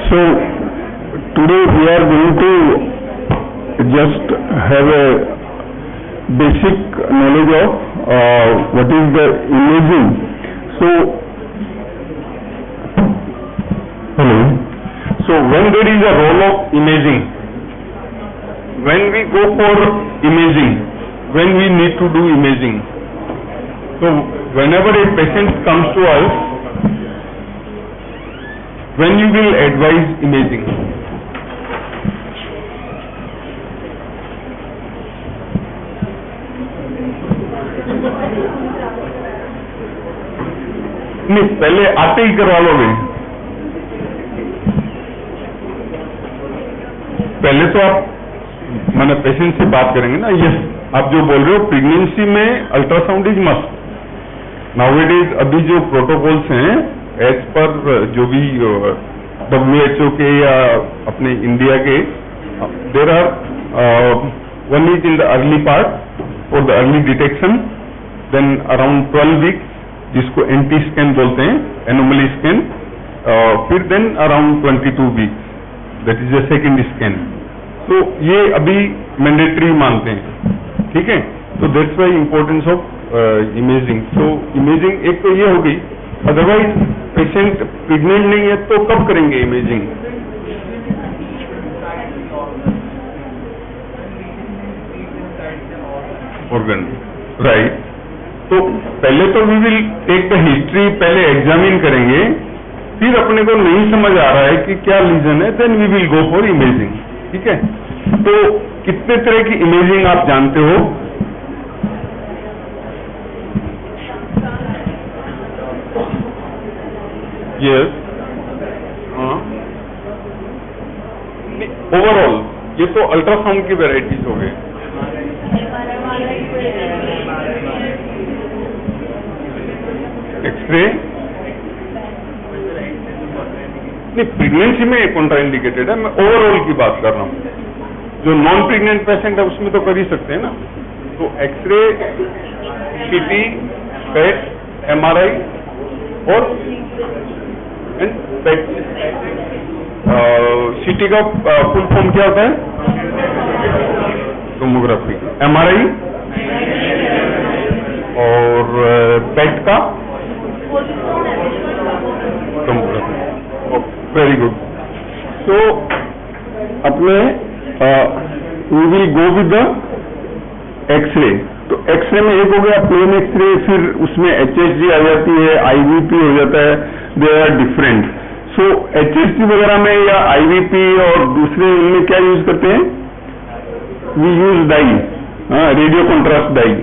So today we are going to just have a basic knowledge of what is the imaging. So hello. So when there is a role of imaging, when we go for imaging, when we need to do imaging, so whenever a patient comes to us, when you will advise imaging? नहीं, पहले आते ही करवा लोगे। पहले तो आप माने patient से बात करेंगे ना। यस, आप जो बोल रहे हो प्रेगनेंसी में अल्ट्रासाउंड इज मस्ट। नाउअडेज अभी जो प्रोटोकॉल्स हैं एज पर जो भी WHO के या अपने इंडिया के, there are one is in the early part for the early detection, then around 12 weeks जिसको एंटी स्कैन बोलते हैं, एनोमली स्कैन, फिर then around 22 weeks that is the second scan. तो ये अभी मैंडेटरी मानते हैं, ठीक है। तो that's why importance of imaging. So imaging एक तो ये हो गई, अदरवाइज पेशेंट प्रेग्नेंट नहीं है तो कब करेंगे इमेजिंग? Organ, right. तो पहले तो we will take the history, पहले एग्जामिन करेंगे, फिर अपने को नहीं समझ आ रहा है कि क्या रीजन है, then we will go for imaging, ठीक है। तो कितने तरह की इमेजिंग आप जानते हो? यस, हाँ, ओवरऑल ये तो अल्ट्रासाउंड की वेराइटीज हो गए। एक्सरे नहीं, प्रेगनेंसी में कॉन्ट्राइंडिकेटेड है, मैं ओवरऑल की बात कर रहा हूँ। जो नॉन प्रेग्नेंट पेशेंट है उसमें तो कर ही सकते हैं ना। तो एक्सरे, सीटी, पेट, MRI और पेट। सीटी का फुल फॉर्म क्या होता है? टोमोग्राफी। MRI और पेट का टोमोग्राफी। Very good. सो अपने we will go with the X-ray. तो एक्सरे में एक हो गया प्लेन एक्सरे, फिर उसमें HSG आ जाती है, IVP हो जाता है, they are different. So HSG वगैरह में या IVP और दूसरे इनमें क्या यूज करते हैं? We use dye, radio contrast dye.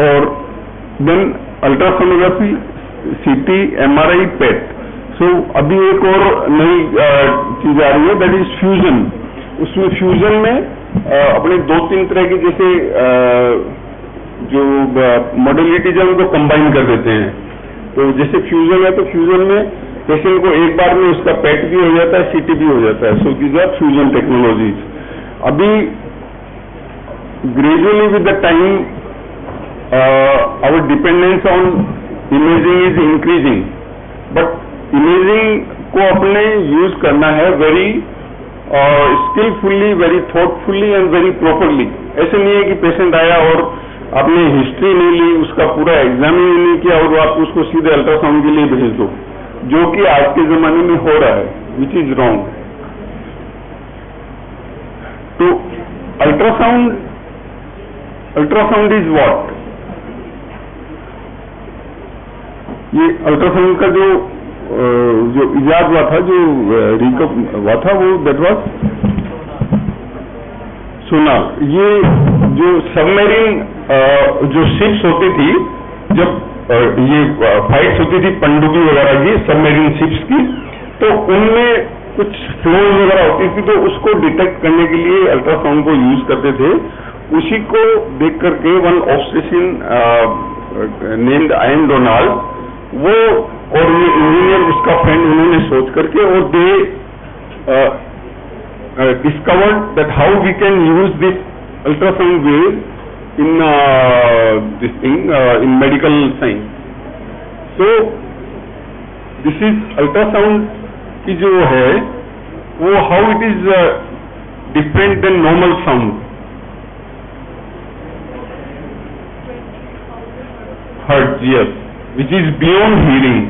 और then ultrasonography, CT, MRI, PET. So अभी एक और नई चीज आ रही है, दैट इज फ्यूजन। उसमें फ्यूजन में अपने 2-3 तरह की जैसे जो मॉडलिटीज है उनको कंबाइन कर देते हैं। तो जैसे फ्यूजन है तो फ्यूजन में पेशेंट को एक बार में उसका पेट भी हो जाता है, CT भी हो जाता है। So these are fusion technologies. अभी gradually with the time our dependence on imaging is increasing, but imaging को अपने यूज करना है very skilfully, very thoughtfully and very properly. ऐसे नहीं है कि पेशेंट आया और आपने हिस्ट्री नहीं ली, उसका पूरा एग्जामिन नहीं किया और आप उसको सीधे अल्ट्रासाउंड के लिए भेज दो, जो कि आज के जमाने में हो रहा है, विच इज रॉन्ग। तो अल्ट्रासाउंड इज व्हाट? ये अल्ट्रासाउंड का जो इजाद हुआ था, जो रिकअप हुआ था, वो दैट वाज सोनार। ये जो सबमरीन जो शिप्स होती थी, जब ये फाइट्स होती थी पनडुब्बी वगैरह की, सबमरीन शिप्स की, तो उनमें कुछ फ्लोज वगैरह होती थी, तो उसको डिटेक्ट करने के लिए अल्ट्रासाउंड को यूज करते थे। उसी को देख करके one obsession named ion Donald, वो और ये इंजीनियर उसका फ्रेंड, उन्होंने सोच करके और they discovered that how we can use this ultrasound wave in this thing in medical science. So this is ultrasound की जो है वो how it is different than normal sound. Hertz, yes, which is beyond hearing.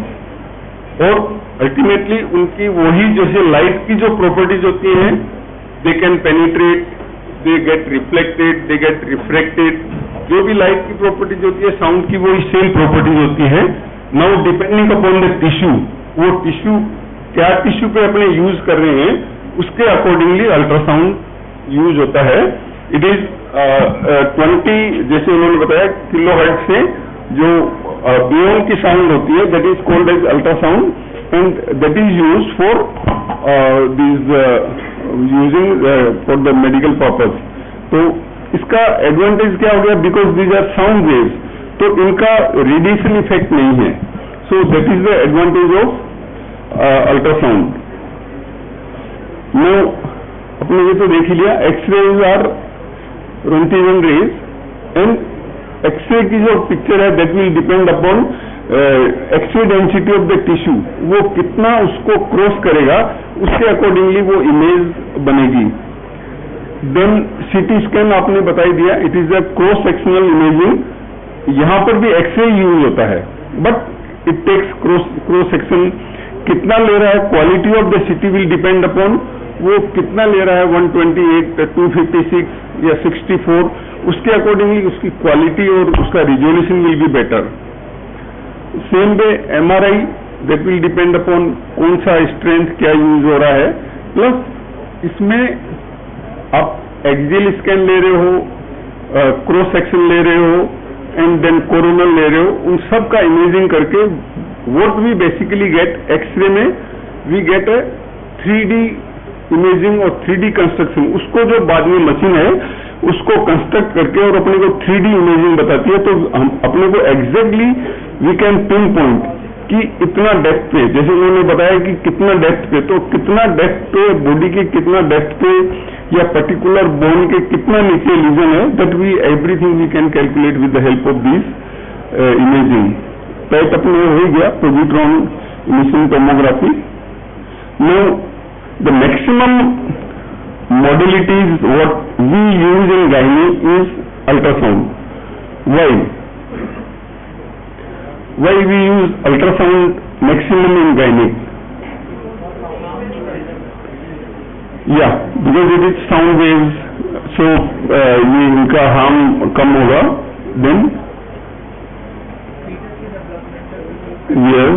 और ultimately उनकी वही जैसे light की जो प्रॉपर्टीज होती हैं, they can penetrate, they get reflected, they get refracted. जो भी लाइट की प्रॉपर्टीज होती है साउंड की वही सेम प्रॉपर्टीज होती है. Now depending upon the tissue, वो टिश्यू क्या टिश्यू पे अपने यूज कर रहे हैं उसके अकॉर्डिंगली अल्ट्रासाउंड यूज होता है. इट इज 20 जैसे उन्होंने बताया किलोहर्ट्ज से जो बियॉन्ड की साउंड होती है that is called as ultrasound, and that is use for this using for the medical purpose. तो इसका एडवांटेज क्या हो गया, because these are sound waves, तो इनका रेडिएशन इफेक्ट नहीं है. So that is the advantage of ultrasound. No अपने ये तो देख ही लिया. X-rays are Roentgen rays, and X-ray की जो पिक्चर है that will depend upon X-ray density of the tissue. वो कितना उसको क्रॉस करेगा उसके अकॉर्डिंगली वो इमेज बनेगी. देन सीटी स्कैन आपने बता ही दिया, it is a cross sectional imaging. यहां पर भी एक्सरे यूज होता है but it takes cross section. कितना ले रहा है, quality of the CT will depend upon वो कितना ले रहा है, 128, 256 या 64, उसके अकॉर्डिंगली उसकी क्वालिटी और उसका resolution will be better. Same way MRI, that will depend upon कौन सा स्ट्रेंथ क्या यूज हो रहा है. प्लस इसमें आप एक्सियल स्कैन ले रहे हो, क्रॉस सेक्शन ले रहे हो, एंड देन कोरोनल ले रहे हो. उन सब का इमेजिंग करके what we basically get X-ray में, we get a 3D imaging और 3D कंस्ट्रक्शन. उसको जो बाद में मशीन है उसको कंस्ट्रक्ट करके और अपने को 3D इमेजिंग बताती है. तो हम अपने को exactly we can pinpoint कि इतना डेप्थ पे, जैसे उन्होंने बताया कि कितना डेप्थ पे, तो कितना डेप्थ पे बॉडी के कितना डेप्थ पे या पर्टिकुलर बोन के कितना नीचे लीजन है, that we everything we can calculate with the help of this imaging. PET अपने हो ही गया, positron emission tomography. No the maximum modalities what we use in gynae is ultrasound. Why we use ultrasound maximum in gynae? Yeah, because it is sound waves, so ये इनका harm कम होगा. Then yes,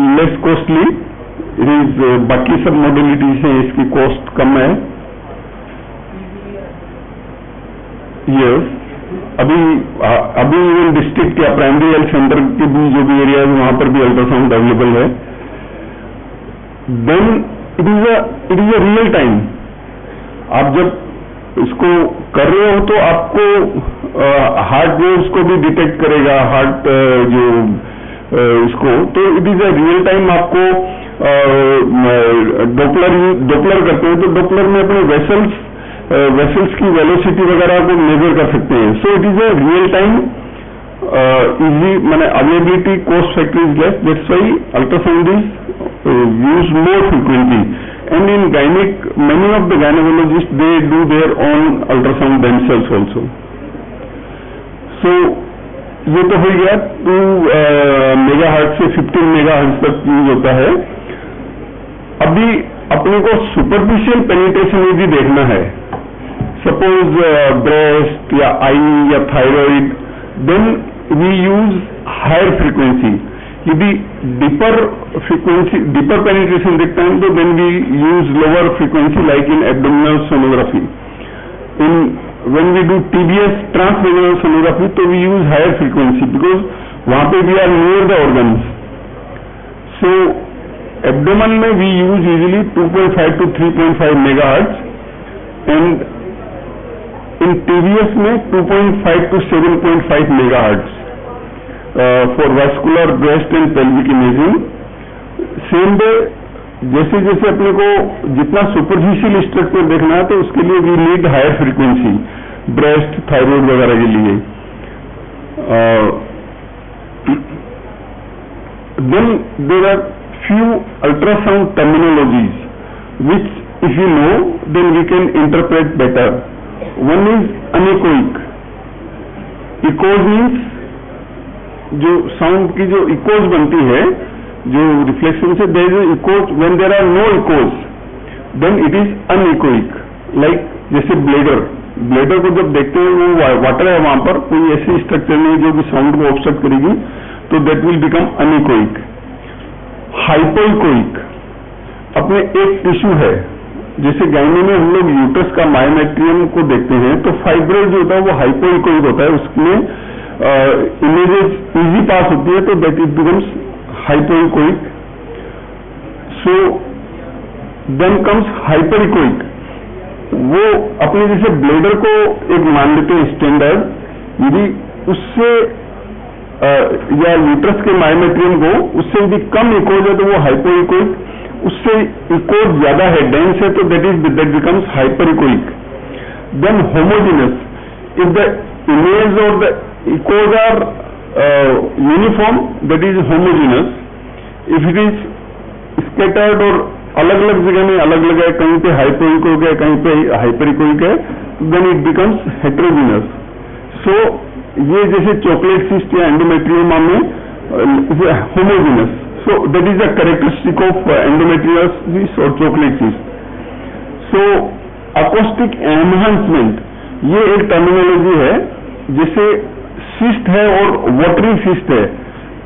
less costly. It is बाकी सब modality से इसकी cost कम है. Yes, अभी even district या प्राइमरी हेल्थ सेंटर के भी जो भी एरिया है वहां पर भी अल्ट्रासाउंड अवेलेबल है. Then it is a real time. आप जब इसको कर रहे हो तो आपको हार्ट वेव्स को भी डिटेक्ट करेगा, हार्ट जो इसको, तो it is a real time. आपको डॉपलर करते हैं तो डॉपलर में अपने वेसल्स की वेलोसिटी वगैरह को मेजर कर सकते हैं. So it is a real time easy, माने availability, cost factor is less. That's why ultrasound is use more frequently. And in gynaec many of the gynaecologist they do their own ultrasound themselves also. So ये तो हो गया 2 megahertz से 15 megahertz तक use होता है. अभी अपने को सुपरफिशियल पेनिट्रेशन यदि देखना है, सपोज ब्रेस्ट या आई या thyroid, then we use higher frequency. यदि डीपर पेनिट्रेशन देखते हैं तो then we use lower frequency like in abdominal sonography. In when we do TBS, transvaginal sonography, तो we use higher frequency because वहाँ पे we are near the organs. So abdomen में we use usually 2.5 to 3.5 megahertz, and in TBS में 2.5 to 7.5 megahertz for vascular breast and pelvic imaging. Same way जैसे जैसे अपने को जितना सुपरफिशियल स्ट्रक्चर देखना है तो उसके लिए we need higher frequency, breast, thyroid वगैरह के लिए. then there are few ultrasound terminologies which if you know then we can interpret better. One is anechoic. Echoes means जो साउंड की जो इकोज बनती है, जो रिफ्लेक्शन से there is echoes, when there are no echoes then it is अनइकोइक. Like जैसे bladder को जब देखते हैं वो वाटर है, वहां पर कोई ऐसी स्ट्रक्चर नहीं जो कि साउंड को ऑब्स्ट्रक्ट करेगी, तो दैट विल बिकम अनइकोइक. हाइपोइकोइक, अपने एक टिश्यू है, जैसे गायने में हम लोग यूट्रस का मायोमेट्रियम को देखते हैं, तो फाइब्रोइड जो होता है वो हाइपोइकोइक होता है, उसमें इमेजेस इजी पास होती है, तो that it becomes hypoechoic. So then comes hyperechoic. वो अपने जैसे ब्लेडर को एक मान लेते हैं स्टैंडर्ड, यदि उससे या यूट्रस के मायोमेट्रियम को उससे यदि कम इकोज है तो वो हाइपोइकोइक, उससे इकोज ज्यादा है, डेंस है, तो that becomes hyperechoic. Then homogeneous, if the image और the echoes are uniform that is homogeneous. If it is scattered और अलग अलग जगह में अलग अलग है, कहीं पे हाइपोइकोइक है, कहीं पे हाइपरिकोइक है, देन इट बिकम्स हेटेरोजेनस. सो ये जैसे चॉकलेट सिस्ट या एंडोमेट्रियोमा में homogeneous. So that is the characteristic of endometriosis or chocolate cyst. So acoustic enhancement, ये एक टर्मिनोलॉजी है. जैसे सिस्ट है और वाटरी सिस्ट है,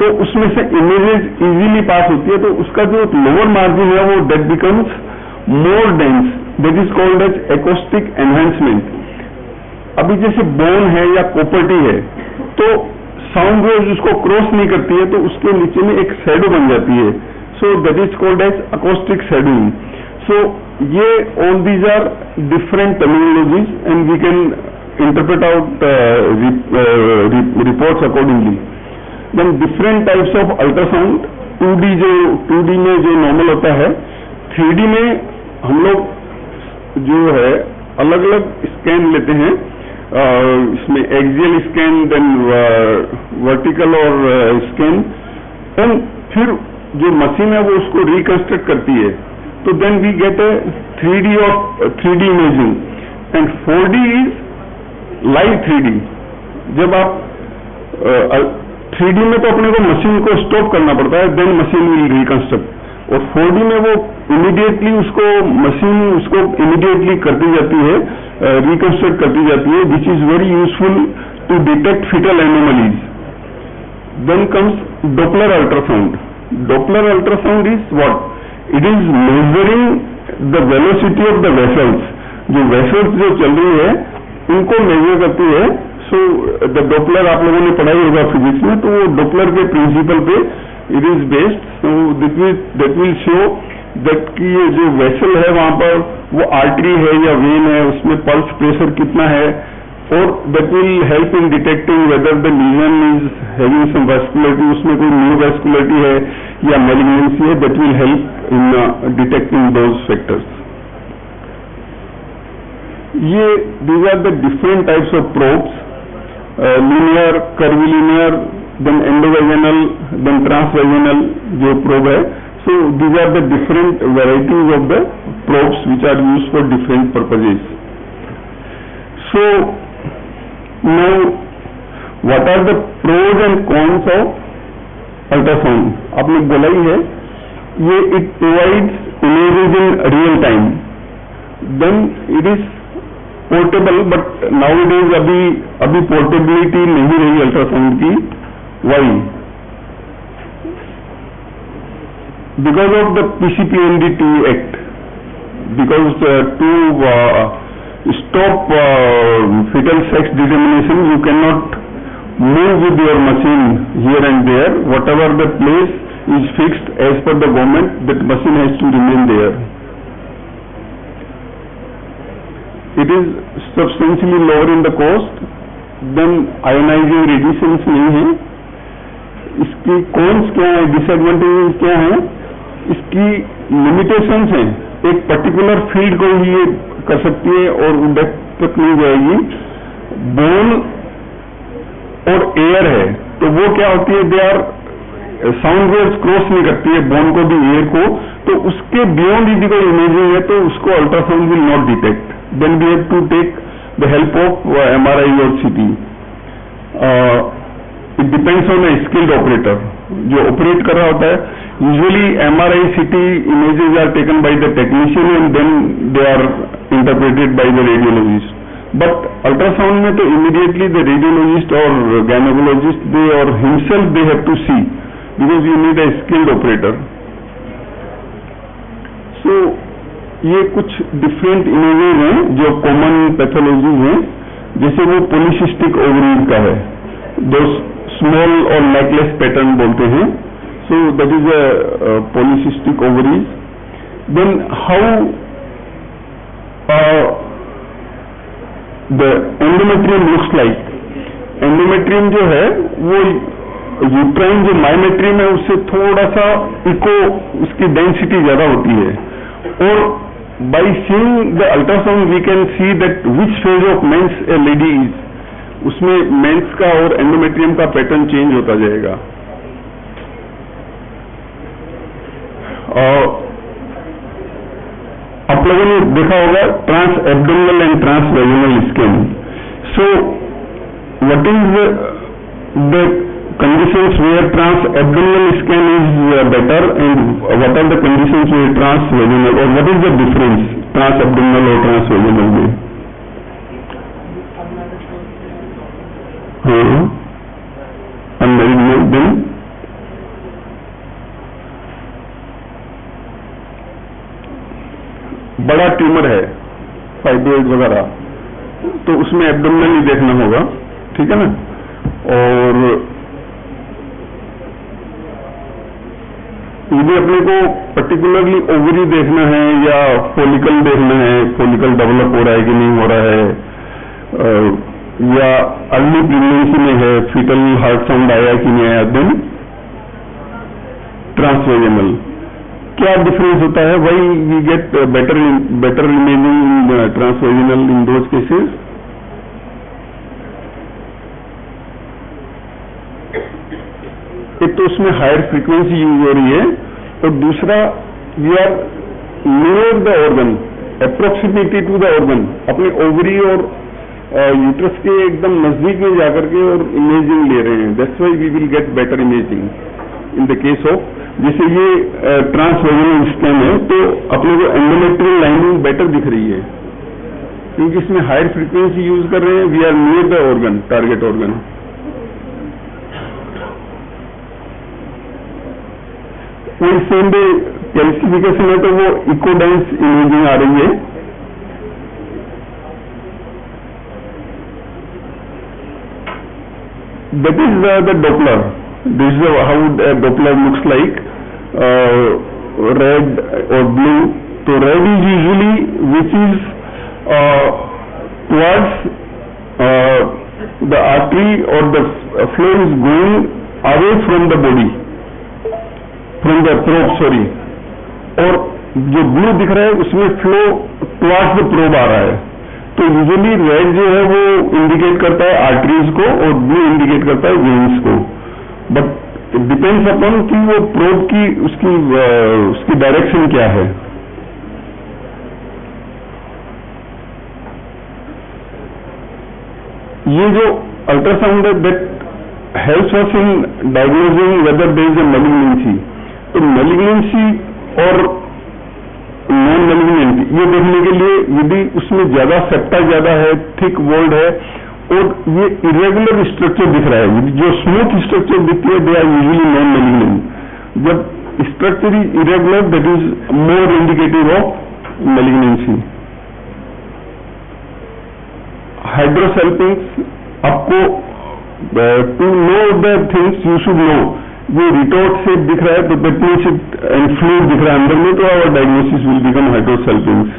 तो उसमें से इमेजेस इजीली पास होती है, तो उसका जो लोअर मार्जिन है वो that becomes more dense, that is called as acoustic enhancement. अभी जैसे बोन है या कॉपर्टी है, तो साउंड वेव्स उसको क्रॉस नहीं करती है, तो उसके नीचे में एक शैडो बन जाती है. So that is called as acoustic shadowing. So ये all these are different terminologies and we can interpret out reports accordingly. Then different types of ultrasound. 2D में जो नॉर्मल होता है, 3D में हम लोग जो है अलग अलग स्कैन लेते हैं. इसमें एक्सियल स्कैन, देन वर्टिकल और स्कैन, देन फिर जो मशीन है वो उसको रिकंस्ट्रक्ट करती है, तो then we get a 3D इमेजिंग. And 4D is live 3D. जब आप 3D में तो अपने को मशीन को स्टॉप करना पड़ता है, देन मशीन विल रिकंस्ट्रक्ट. और 4D में वो इमीडिएटली मशीन उसको इमीडिएटली करती जाती है, रिकंस्ट्रक्ट करती जाती है, which is very useful to detect foetal anomalies. Then comes Doppler ultrasound. Doppler ultrasound is what? It is measuring the velocity of the vessels. जो वेसल्स जो चल रही है उनको मेजर करती है. सो द डॉपलर आप लोगों ने पढ़ाई होगा फिजिक्स में, तो वो डॉपलर के प्रिंसिपल पे it is based. So that will show that कि ये जो वेसल है वहां पर वो आर्टरी है या वेन है, उसमें पल्स प्रेशर कितना है, और that will help in detecting whether the lesion is having some vascularity, उसमें कोई न्यू वैस्कुलरिटी है या मैलिग्नेंसी है. That will help in detecting those factors. ये these are the different types of probes. Linear, curvilinear, then endovaginal, then transvaginal जो probe है. So these are the different varieties of the probes which are used for different purposes. So now what are the pros and cons of ultrasound? आपने बोला ही है, ये it provides images in real time. Then it is portable, but nowadays अभी portability नहीं रही ultrasound की. Why? Because of the PCPND2 Act, because to stop fetal sex determination, you cannot move with your machine here and there. Whatever the place is fixed as per the government, that machine has to remain there. It is substantially lower in the cost. Then ionizing radiations नहीं है. इसकी cons क्या है, disadvantages क्या है? इसकी limitations हैं. एक पर्टिकुलर फील्ड को ही ये कर सकती है और डेप्थ तक नहीं जाएगी. बोन और एयर है, तो वो क्या होती है, they are sound waves cross नहीं करती है बोन को भी, एयर को, तो उसके बियॉन्ड यदि कोई इमेजिंग है तो उसको ultrasound will not detect. Then we have to take the help of MRI और CT. It depends on a skilled operator जो ऑपरेट कर रहा होता है. Usually MRI CT images are taken by the technician and then they are interpreted by the radiologist. But ultrasound में तो immediately the radiologist और gynaecologist they और himself they have to see, because you need a skilled operator. सो ये कुछ different images हैं जो common pathology हैं, जैसे वो पॉलीसिस्टिक ओवरीज का है, दो स्मॉल और नेकलेस पैटर्न बोलते हैं. So that is a polycystic ovaries. Then how the endometrium looks like. Endometrium जो है वो यूट्राइन जो मायोमेट्रियम है उससे थोड़ा सा इको, उसकी डेंसिटी ज्यादा होती है. और by seeing the ultrasound we can see that which phase of menses a lady is. उसमें मेंस का और एंडोमेट्रियम का पैटर्न चेंज होता जाएगा. और आप लोगों ने देखा होगा trans abdominal and trans vaginal scan. So what is the conditions where trans-abdominal scan is better and what are the conditions where trans-vaginal, or what is the difference trans-abdominal or trans-vaginal में? हाँ, unmarried male, then बड़ा tumour है, fibroid वगैरह, तो उसमें abdominal ही देखना होगा, ठीक है ना. और यदि अपने को पर्टिकुलरली ओवरी देखना है या फॉलिकल देखना है, फॉलिकल डेवलप हो रहा है कि नहीं हो रहा है, या अर्ली प्रेगनेंसी में है, फीटल हार्ट साउंड आया कि नहीं आया, देन ट्रांसवेजिनल. क्या डिफरेंस होता है? Why we get better imaging in transvaginal in those cases? एक तो उसमें हायर फ्रीक्वेंसी यूज हो रही है, और दूसरा we are near the organ, approximately to the organ, अपने ओवरी और यूट्रस के एकदम नजदीक में जाकर के और इमेजिंग ले रहे हैं. That's why we will get better imaging in the case of, जैसे ये ट्रांसवेजिनल स्कैन है तो अपने को एंडोमेट्रियल लाइनिंग बेटर दिख रही है, क्योंकि इसमें हायर फ्रीक्वेंसी यूज कर रहे हैं. We are near the organ, target organ. कोई सेम डे कैल्सिफिकेशन है तो वो इकोडेंस इमेजिंग आ रही है. That is the Doppler. This is how Doppler looks like, red और ब्लू. तो red is usually which is towards the artery और the flow is going away from the body, from the probe, sorry. और जो blue दिख रहा है उसमें flow towards the probe आ रहा है. तो यूजुअली रेड जो है वो इंडिकेट करता है आर्टरीज को और ब्लू इंडिकेट करता है वेन्स को. बट डिपेंड्स अपॉन कि वो प्रोब की उसकी डायरेक्शन क्या है. ये जो अल्ट्रासाउंड है that helps us in diagnosing whether there is a malignancy. तो मैलिग्नेंसी और नॉन मैलिग्नेंट ये देखने के लिए यदि उसमें ज्यादा सेप्टा ज्यादा है, थिक वॉल्ड है और ये इरेगुलर स्ट्रक्चर दिख रहा है, जो स्मूथ स्ट्रक्चर दिखती है they are usually non malignant. जब structure is irregular that is more indicative of malignancy. Hydrosalpinx, आपको to know the things you should know. ये रिटोर्ट शेप दिख रहा है तो that means it and fluid दिख रहा है अंदर में, तो our diagnosis will become hydrosalpinx.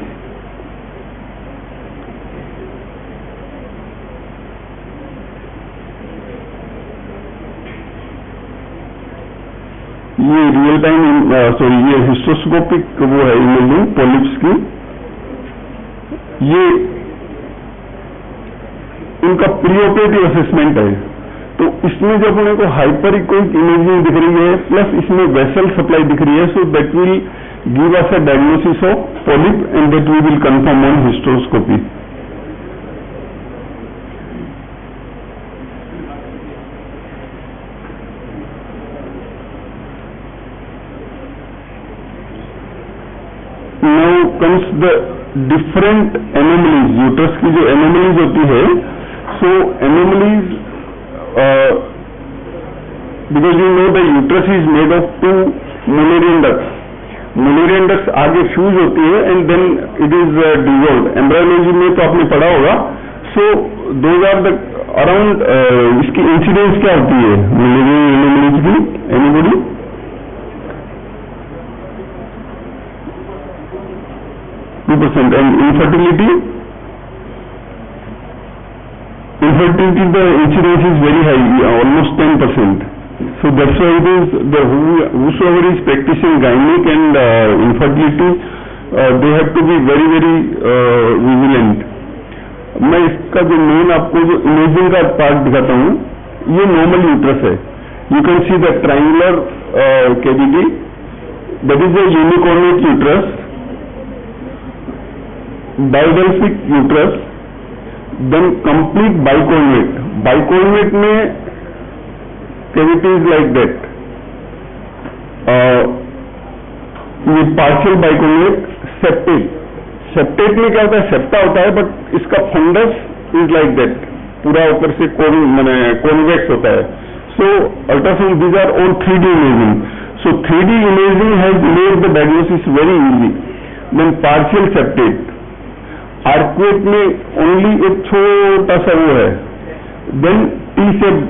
ये रियल टाइम सॉरी ये हिस्टोस्कोपिक वो है इमेजिंग पॉलिप्स की. ये उनका प्री ऑपरेटिव असेसमेंट है. तो इसमें जब अपने को हाइपरिकोइक इमेजिंग दिख रही है प्लस इसमें वेसल सप्लाई दिख रही है, so that will give us a diagnosis of polyp and that we will confirm on hysteroscopy. Now comes the different anomalies. Uterus की जो anomalies होती है, so anomalies because you know the uterus is made of two Mullerian ducts. Mullerian ducts आगे fuse होती है and then it is dissolved. Embryology में तो आपने पढ़ा होगा. So those are the around इसकी incidence क्या होती है Mullerian anomalies की? Anybody? %. And infertility? Infertility, the incidence is very high, almost 10%. So that's why it is the whosoever is practicing gynec and infertility, they have to be very vigilant. मैं इसका जो main आपको जो imaging का part दिखाता हूँ, ये normal uterus है. You can see the triangular cavity, that is a unicornuate uterus. Didelphic uterus, then complete bicornuate. Bicornuate में कैविटी इज लाइक दैट. ये पार्शियल बाइकोर्नेट. सेप्टेट. सेप्टेट में क्या होता है? सेप्टा होता है बट इसका फंडस इज लाइक दैट, पूरा ऊपर से कॉन्वेक्स होता है. So ultrasound, these are all 3D imaging. So 3D imaging has made the diagnosis very easy. Then partial septate. Arcuate में ओनली एक छोटा सा वो है. Then T shaped.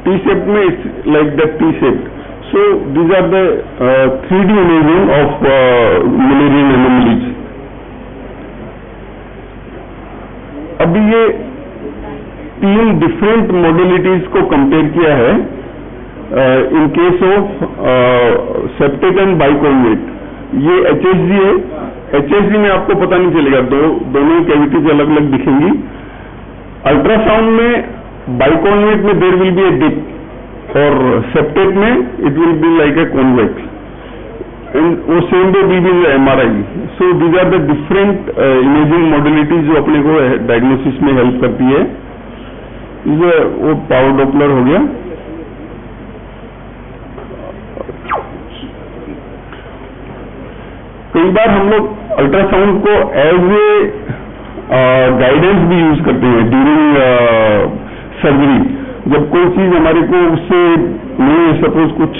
T shape में it's like that T shaped. So these are the 3D imaging of Mullerian anomalies. अभी ये 3 different modalities को कंपेयर किया है in case of septate and bicornuate. ये HSG है. HSG में आपको पता नहीं चलेगा, दोनों कैविटीज अलग अलग दिखेंगी. अल्ट्रासाउंड में बाइकोर्नेट में there will be a dip और सेप्टेट में it will be like a convex. And वो same way will be MRI. So these are the different imaging modalities जो अपने को डायग्नोसिस में हेल्प करती है. ये वो पावर डॉपलर हो गया. कई बार हम लोग अल्ट्रासाउंड को एज ए गाइडेंस भी यूज करते हैं ड्यूरिंग सर्जरी. जब कोई चीज हमारे को उससे नहीं, सपोज कुछ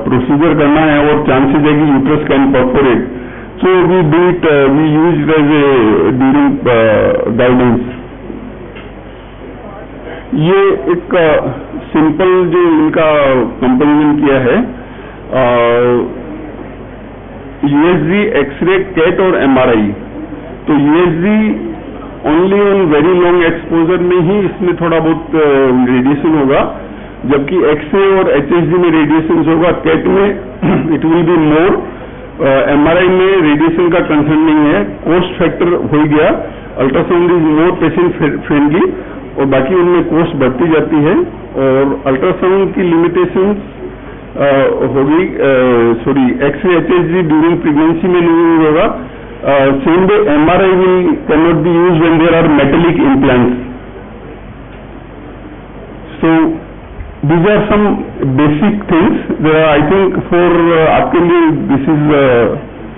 प्रोसीजर करना है और चांसेस है कि uterus can perforate, so we do it, we use as a during guidance. ये एक सिंपल जो इनका कंपेरिजन किया है USG, एक्सरे, कैट और MRI. तो USG only on very long exposure में ही इसमें थोड़ा बहुत रेडिएशन होगा, जबकि एक्सरे और HSG में रेडिएशन होगा. कैट में it will be more. MRI में रेडिएशन का कंसर्न नहीं है. कॉस्ट फैक्टर हो गया. Ultrasound is more patient friendly और बाकी उनमें कॉस्ट बढ़ती जाती है. और अल्ट्रासाउंड की लिमिटेशंस होगी. Sorry, X-ray HSG during pregnancy में नहीं यूज होगा. Same day MRI will can not be use when there are metallic implants. So these are some basic things. I think for आपके लिए दिस इज